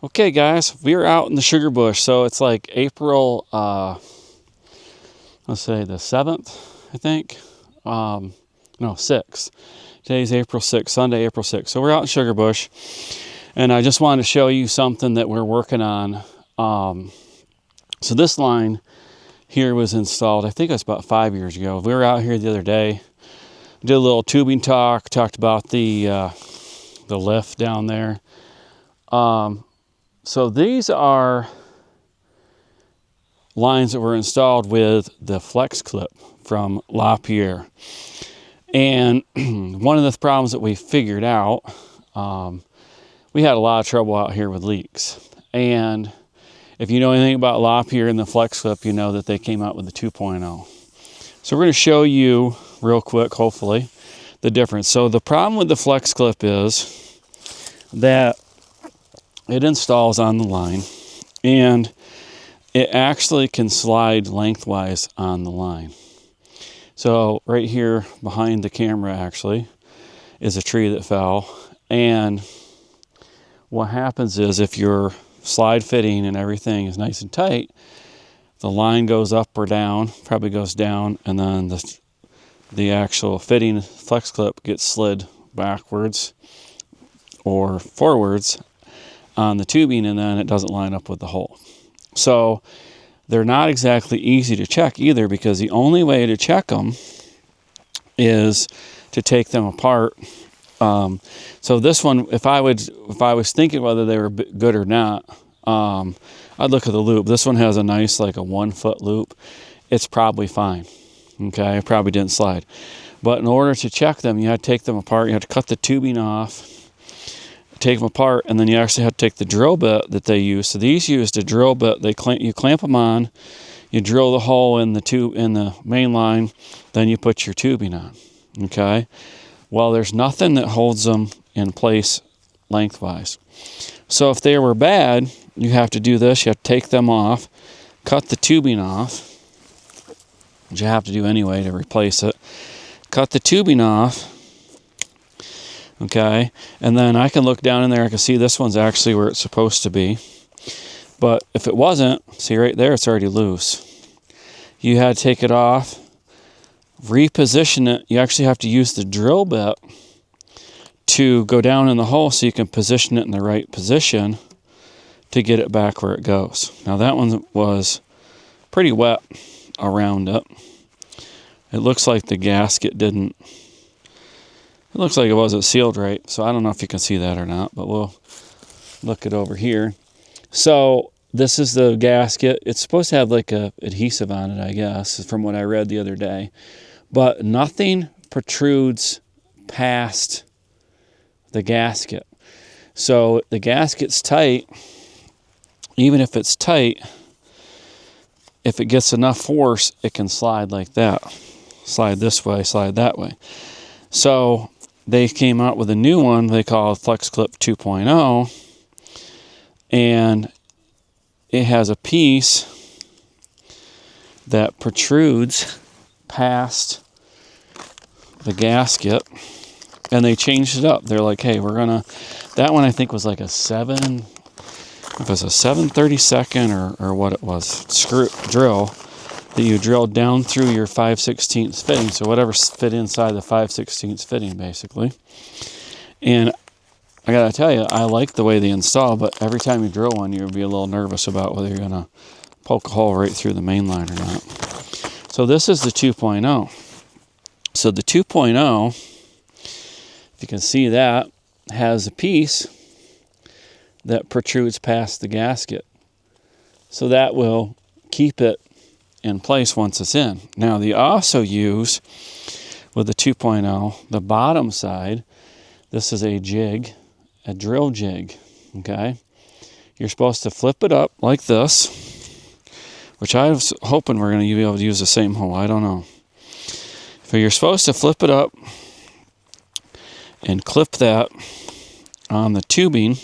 Okay, guys, we're out in the sugar bush. So it's like April, let's say the 7th, I think. No, 6th. Today's April 6th, Sunday, April 6th. So we're out in sugar bush, and I just wanted to show you something that we're working on. So this line here was installed, I think it was about 5 years ago. We were out here the other day, did a little tubing talked about the lift down there. So these are lines that were installed with the flex clip from Lapierre. And one of the problems that we figured out, we had a lot of trouble out here with leaks. And if you know anything about Lapierre and the flex clip, you know that they came out with the 2.0. So we're going to show you real quick, hopefully, the difference. So the problem with the flex clip is that it installs on the line, and it actually can slide lengthwise on the line. So right here behind the camera actually is a tree that fell, and what happens is if your slide fitting and everything is nice and tight, the line goes up or down, probably goes down, and then the actual fitting flex clip gets slid backwards or forwards on the tubing, and then it doesn't line up with the hole. So they're not exactly easy to check either, because the only way to check them is to take them apart. So this one, if I was thinking whether they were good or not, I'd look at the loop. This one has a nice, like a 1 foot loop. It's probably fine. Okay, it probably didn't slide. But in order to check them, you have to take them apart. You have to cut the tubing off, take them apart, and then you actually have to take the drill bit that they use. So these used a drill bit. You clamp them on, you drill the hole in the main line, then you put your tubing on. Okay. Well, there's nothing that holds them in place lengthwise. So if they were bad, you have to do this. You have to take them off, cut the tubing off, which you have to do anyway to replace it. Cut the tubing off. Okay, and then I can look down in there, I can see this one's actually where it's supposed to be. But if it wasn't, see right there, it's already loose. You had to take it off, reposition it. You actually have to use the drill bit to go down in the hole so you can position it in the right position to get it back where it goes. Now that one was pretty wet around it. It looks like the gasket didn't. It looks like it wasn't sealed right, so I don't know if you can see that or not, but we'll look it over here. So this is the gasket. It's supposed to have like a adhesive on it, I guess, from what I read the other day. But nothing protrudes past the gasket. So the gasket's tight. Even if it's tight, if it gets enough force, it can slide like that. Slide this way, slide that way. So they came out with a new one they call Flex Clip 2.0, and it has a piece that protrudes past the gasket, and they changed it up. They're like, hey, that one I think was like a 7/32 or what it was, drill that you drill down through your 5/16 fitting, so whatever fit inside the 5/16 fitting basically. And I gotta tell you, I like the way they install, but every time you drill one, you'll be a little nervous about whether you're gonna poke a hole right through the main line or not. So this is the 2.0. So the 2.0, if you can see that, has a piece that protrudes past the gasket. So that will keep it in place once it's in. Now they also use, with the 2.0, the bottom side, this is a jig, a drill jig, okay? You're supposed to flip it up like this, which I was hoping we're going to be able to use the same hole. I don't know. So you're supposed to flip it up and clip that on the tubing.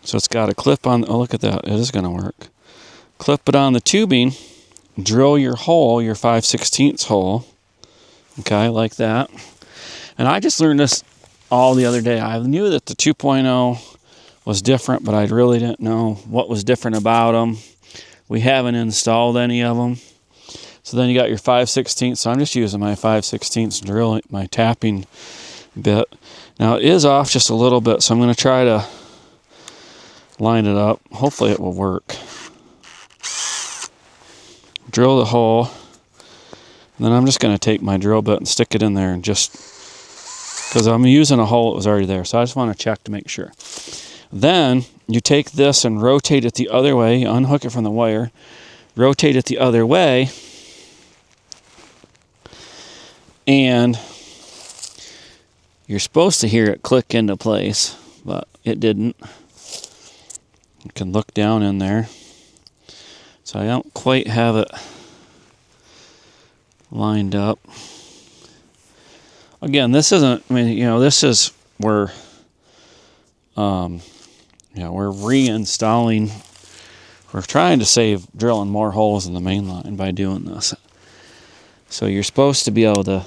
So it's got a clip on, oh look at that, it is going to work. Clip it on the tubing, drill your hole, your 5/16 hole, okay, like that. And I just learned this all the other day. I knew that the 2.0 was different, but I really didn't know what was different about them. We haven't installed any of them. So then you got your 5/16. So I'm just using my 5/16 drill, my tapping bit. Now it is off just a little bit, so I'm going to try to line it up. Hopefully it will work. Drill the hole. And then I'm just going to take my drill bit and stick it in there, and just because I'm using a hole that was already there. So I just want to check to make sure. Then you take this and rotate it the other way, unhook it from the wire, rotate it the other way, and you're supposed to hear it click into place, but it didn't. You can look down in there. So I don't quite have it lined up. Again, this isn't, I mean, this is where, we're reinstalling. We're trying to save drilling more holes in the main line by doing this. So you're supposed to be able to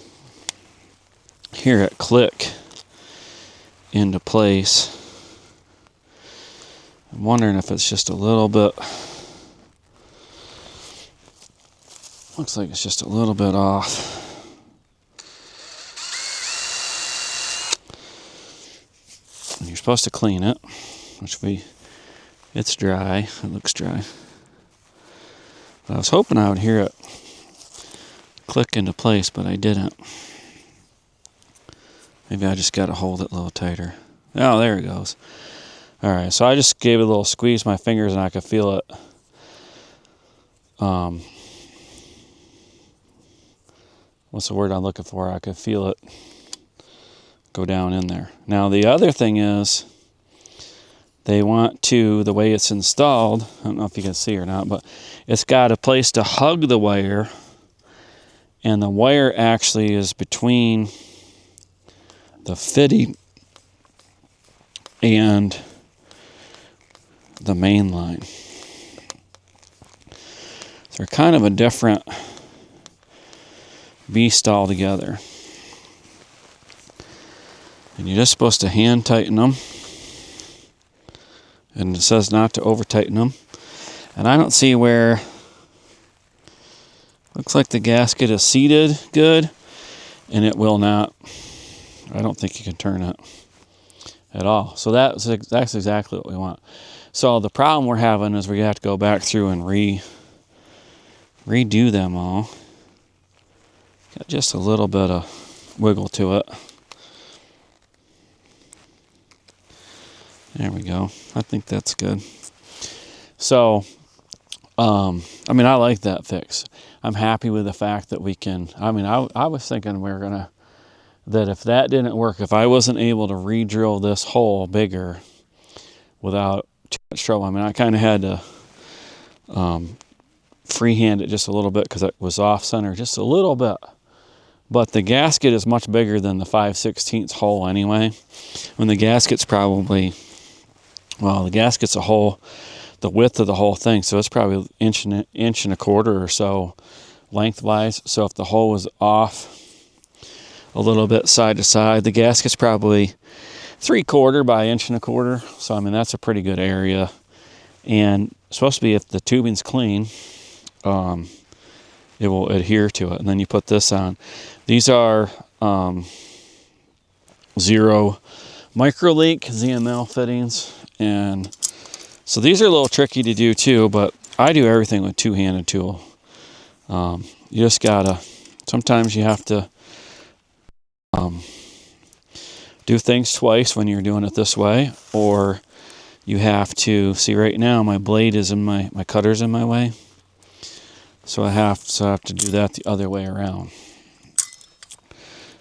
hear it click into place. I'm wondering if it's just a little bit, looks like it's just a little bit off. And you're supposed to clean it, it's dry, it looks dry. But I was hoping I would hear it click into place, but I didn't. Maybe I just got to hold it a little tighter. Oh, there it goes. All right, so I just gave it a little squeeze with my fingers, and I could feel it. What's the word I'm looking for? I could feel it go down in there. Now, the other thing is, they want to, the way it's installed, I don't know if you can see or not, but it's got a place to hug the wire, and the wire actually is between the fitting and the main line. So they're kind of a different beast altogether. And you're just supposed to hand tighten them. And it says not to over tighten them. And I don't see where, looks like the gasket is seated good, and it will not, I don't think you can turn it at all. So that's exactly what we want. So the problem we're having is we have to go back through and redo them all. Got just a little bit of wiggle to it. There we go. I think that's good. So, I like that fix. I'm happy with the fact that we can, I was thinking that if that didn't work, if I wasn't able to re-drill this hole bigger without too much trouble, I kind of had to freehand it just a little bit because it was off center just a little bit. But the gasket is much bigger than the 5/16 hole anyway. When the gasket's probably, the gasket's a hole, the width of the whole thing, so it's probably inch and a quarter or so lengthwise. So if the hole was off a little bit side to side, the gasket's probably 3/4 by 1.25 inches. So that's a pretty good area. And it's supposed to be, if the tubing's clean, it will adhere to it. And then you put this on. These are 0 micro leak ZML fittings, and so these are a little tricky to do too, but I do everything with two-handed tool. You just gotta, sometimes you have to do things twice when you're doing it this way, or you have to, see right now my blade is in my cutter's in my way, so I have to do that the other way around,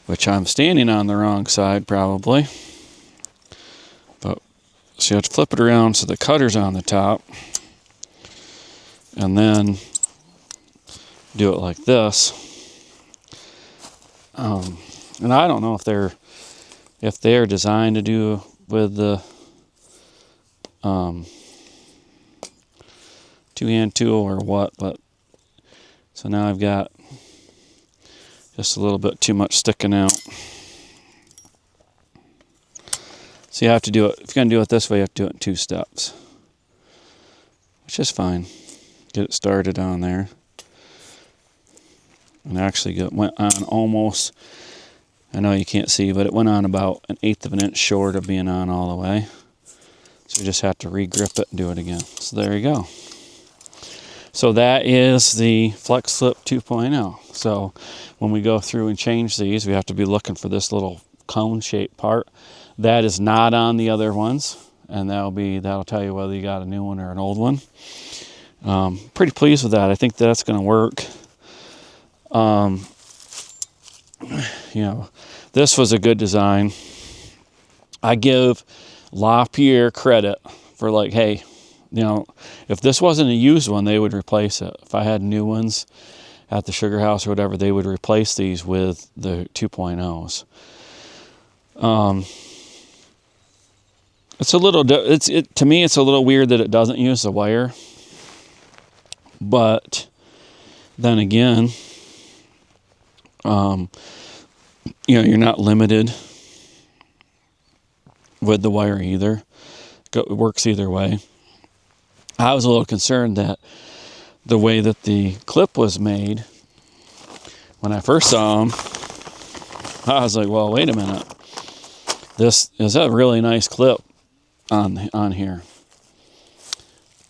which I'm standing on the wrong side probably. But so you have to flip it around so the cutter's on the top, and then do it like this. And I don't know if they're designed to do with the two-hand tool or what, but so now I've got just a little bit too much sticking out. So So you have to do it, if you're going to do it this way, you have to do it in 2 steps, which is fine. Get it started on there. And actually it went on almost, I know you can't see, but it went on about 1/8 of an inch short of being on all the way. So you just have to re-grip it and do it again. So there you go. So that is the Flex Clip 2.0. So when we go through and change these, we have to be looking for this little cone-shaped part. That is not on the other ones, and that'll tell you whether you got a new one or an old one. Pretty pleased with that. I think that's going to work. You know, this was a good design. I give Lapierre credit for, like, hey, you know, if this wasn't a used one, they would replace it. If I had new ones at the sugar house or whatever, they would replace these with the 2.0s. It's a little, to me, it's a little weird that it doesn't use the wire. But then again, you know, you're not limited with the wire either. It works either way. I was a little concerned that the way that the clip was made, when I first saw them, I was like, well, wait a minute. This is a really nice clip on here.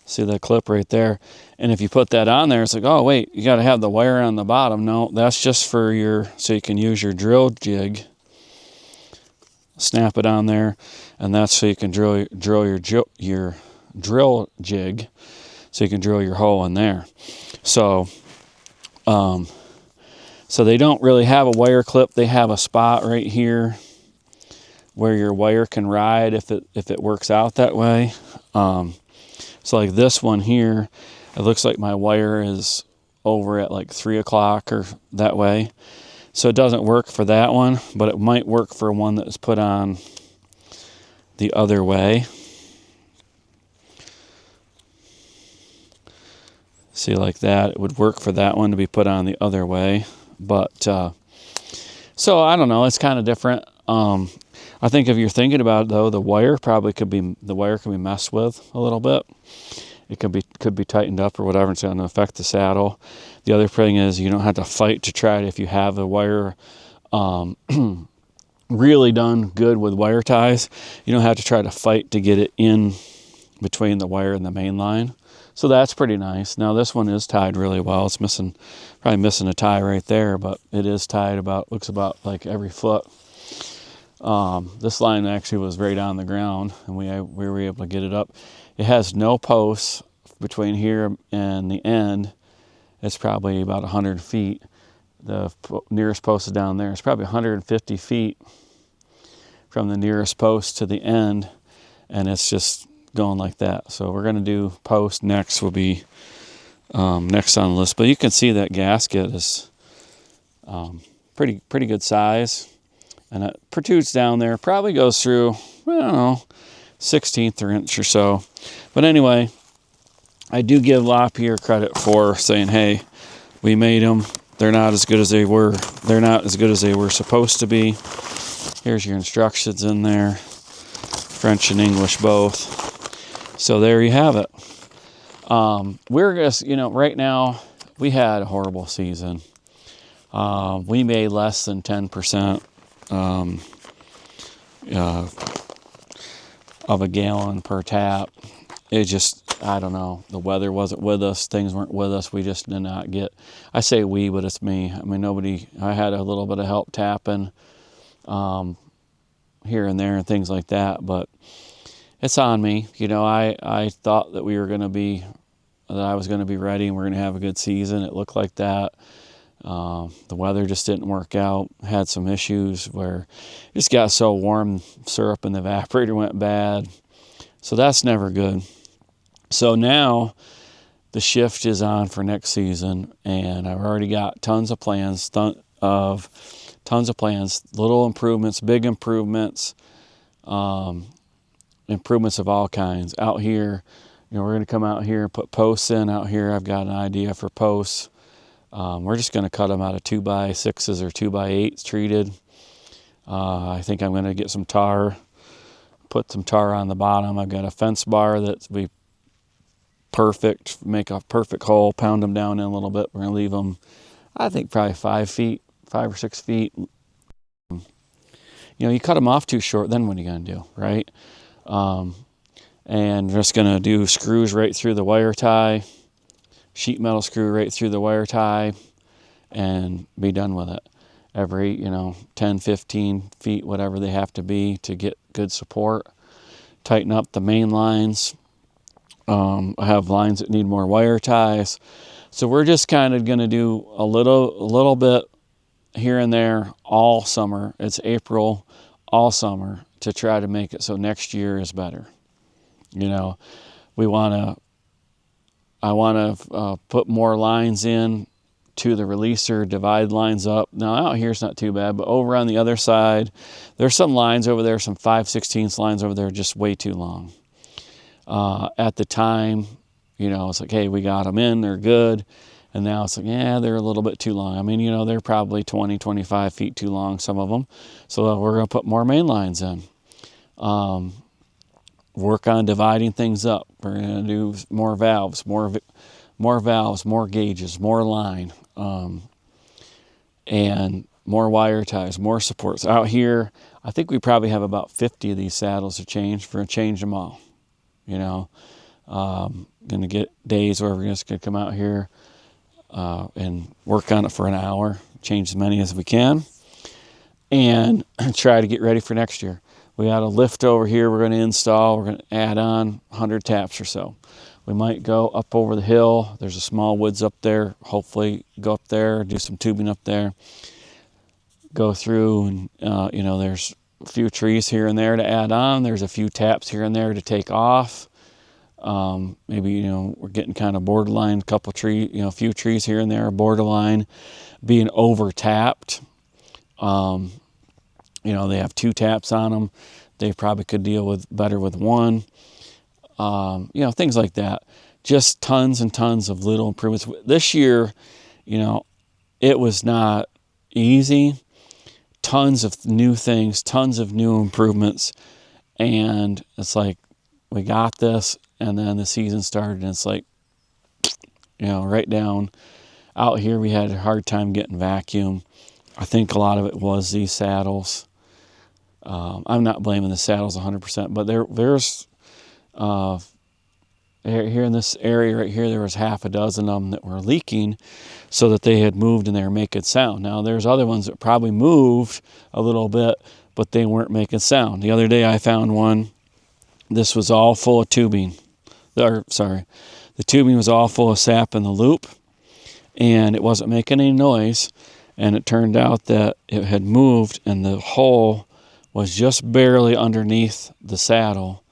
See that clip right there? And if you put that on there, it's like, oh, wait, you got to have the wire on the bottom. No, that's just for so you can use your drill jig. Snap it on there, and that's so you can drill your drill jig, so you can drill your hole in there. So so they don't really have a wire clip. They have a spot right here where your wire can ride if it works out that way. So like this one here, it looks like my wire is over at like 3 o'clock or that way. So it doesn't work for that one, but it might work for one that is put on the other way. See, like that, it would work for that one to be put on the other way. But, so I don't know, it's kind of different. I think if you're thinking about it, though, the wire could be messed with a little bit. It could be tightened up or whatever. It's going to affect the saddle. The other thing is you don't have to fight to try it. If you have the wire really done good with wire ties, you don't have to try to fight to get it in between the wire and the main line. So that's pretty nice. Now this one is tied really well. It's probably missing a tie right there, but it is tied looks about like every foot. This line actually was right on the ground, and we were able to get it up. It has no posts between here and the end. It's probably about 100 feet. The nearest post is down there. It's probably 150 feet from the nearest post to the end, and it's just going like that. So we're going to do post next, will be next on the list. But you can see that gasket is pretty good size. And it protrudes down there, probably goes through, I don't know, 1/16 inch or so. But anyway, I do give Lapierre credit for saying, hey, we made them. They're not as good as they were. They're not as good as they were supposed to be. Here's your instructions in there, French and English both. So there you have it. We're just, right now, we had a horrible season. We made less than 10%. Of a gallon per tap. It just, I don't know, the weather wasn't with us, things weren't with us, we just did not get, I say we, but it's me. I mean, I had a little bit of help tapping here and there and things like that, but it's on me. I thought that I was going to be ready and we're going to have a good season. It looked like that. The weather just didn't work out. Had some issues where it just got so warm, syrup in the evaporator went bad. So that's never good. So now the shift is on for next season, and I've already got tons of plans, little improvements, big improvements, improvements of all kinds. Out here, we're going to come out here and put posts in out here. I've got an idea for posts. We're just going to cut them out of 2x6s or 2x8s treated. I think I'm going to get some tar, put some tar on the bottom. I've got a fence bar that's be perfect, make a perfect hole, pound them down in a little bit. We're gonna leave them, I think, probably 5 or 6 feet. You cut them off too short, then what are you gonna do, right? And we're just gonna do screws right through the wire tie, sheet metal screw right through the wire tie, and be done with it. Every 10, 15 feet, whatever they have to be to get good support. Tighten up the main lines. I have lines that need more wire ties. So we're just kind of going to do a little bit here and there all summer. It's April, all summer, to try to make it so next year is better. I want to put more lines in to the releaser, divide lines up. Now out here it's not too bad, but over on the other side, there's some lines over there, some 5/16 lines over there, just way too long. At the time, it's like, hey, we got them in, they're good. And now it's like, yeah, they're a little bit too long. I mean, they're probably 20, 25 feet too long, some of them. So we're going to put more main lines in. Work on dividing things up. We're going to do more valves, more gauges, more line, and more wire ties, more supports. Out here, I think we probably have about 50 of these saddles to change. We're going to change them all. Going to get days where we're just going to come out here and work on it for an hour, change as many as we can, and try to get ready for next year. We got a lift over here we're going to install. We're going to add on 100 taps or so. We might go up over the hill. There's a small woods up there. Hopefully go up there, do some tubing up there. Go through and, there's a few trees here and there to add on. There's a few taps here and there to take off. Maybe, we're getting kind of borderline, a couple trees, a few trees here and there are borderline being over tapped. They have 2 taps on them. They probably could deal better with 1. Things like that. Just tons and tons of little improvements. This year, it was not easy. Tons of new things, tons of new improvements. And it's like, we got this. And then the season started and it's like, right down. Out here we had a hard time getting vacuum. I think a lot of it was these saddles. I'm not blaming the saddles 100%, but there's here in this area right here, there was half a dozen of them that were leaking so that they had moved and they were making sound. Now there's other ones that probably moved a little bit, but they weren't making sound. The other day I found one. This was all full of tubing. The tubing was all full of sap in the loop, and it wasn't making any noise. And it turned out that it had moved, and the hole was just barely underneath the saddle,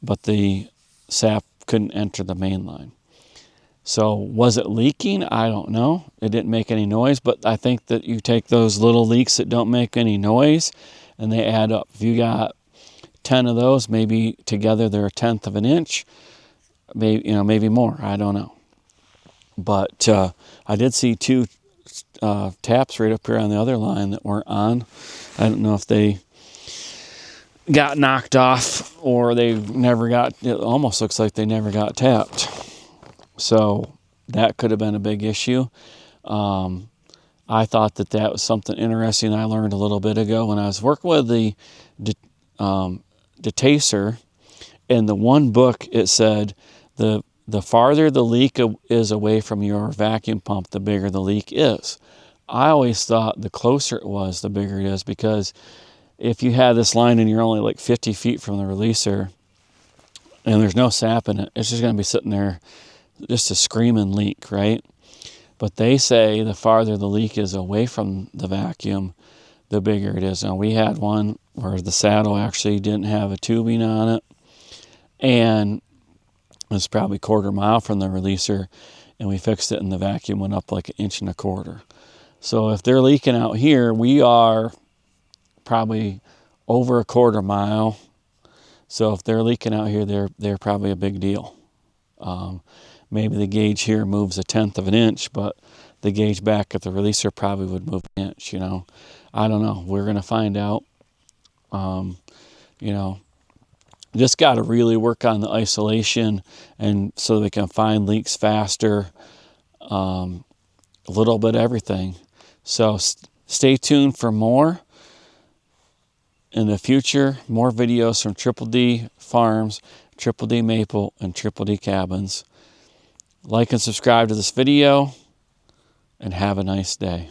but the sap couldn't enter the main line. So was it leaking? I don't know. It didn't make any noise, but I think that you take those little leaks that don't make any noise, and they add up. If you got 10 of those, maybe together they're 1/10 of an inch, maybe more. I don't know. But I did see 2 taps right up here on the other line that weren't on. I don't know if they got knocked off or they never got. It almost looks like they never got tapped. So that could have been a big issue. I thought that was something interesting I learned a little bit ago when I was working with the detacer. In the one book, it said the farther the leak is away from your vacuum pump, the bigger the leak is. I always thought the closer it was, the bigger it is, because if you had this line and you're only like 50 feet from the releaser and there's no sap in it, it's just going to be sitting there just a screaming leak, right? But they say the farther the leak is away from the vacuum, the bigger it is. Now, we had one where the saddle actually didn't have a tubing on it, and it was probably 1/4 mile from the releaser, and we fixed it and the vacuum went up like 1.25 inches. So if they're leaking out here, we are probably over 1/4 mile. So if they're leaking out here, they're probably a big deal. Maybe the gauge here moves 1/10 of an inch, but the gauge back at the releaser probably would move an inch, I don't know. We're going to find out. you know, just got to really work on the isolation, and so they can find leaks faster, a little bit of everything. So stay tuned for more in the future, more videos from Triple D Farms, Triple D Maple, and Triple D Cabins. Like and subscribe to this video, and have a nice day.